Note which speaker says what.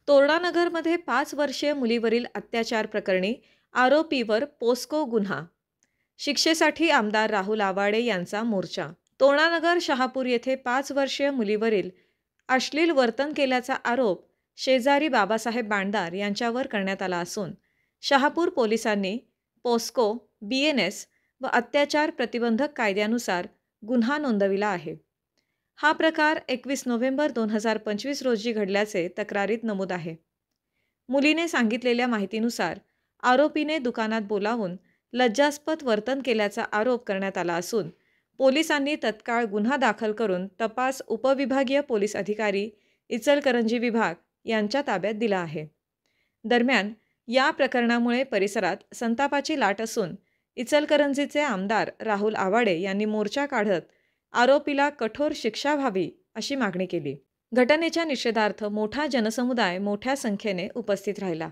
Speaker 1: तोरणानगरमध्ये 5 वर्षीय मुलीवरील अत्याचार प्रकरणी आरोपीवर पोस्को गुन्हा. शिक्षेसाठी आमदार राहुल आवाडे यांचा मोर्चा. तोरणानगर शहापूर येथे 5 वर्षीय मुलीवरील अश्लील वर्तन केल्याचा आरोप शेजारी बाबासाहेब बांडदार यांच्यावर करण्यात आला असून शहापूर पोलिसांनी पोस्को, BNS व अत्याचार प्रतिबंधक कायद्यानुसार गुन्हा नोंदविला आहे. हा प्रकार 21 नोव्हेंबर 2025 रोजी घडल्याचे तक्रारीत नमूद आहे. मुलीने सांगितलेल्या माहितीनुसार आरोपीने दुकानात बोलावून लज्जास्पद वर्तन केल्याचा आरोप करण्यात आला असून पोलिसांनी तत्काळ गुन्हा दाखल करून तपास उपविभागीय पोलीस अधिकारी इचलकरंजी विभाग यांच्या ताब्यात दिला आहे. दरम्यान या प्रकरणामुळे परिसरात संतापाची लाट असून इचलकरंजीचे आमदार राहुल आवाडे यांनी मोर्चा काढत आरोपीला कठोर शिक्षा व्हावी अशी मागणी केली. घटनेच्या निषेधार्थ मोठा जनसमुदाय मोठ्या संख्येने उपस्थित राहिला.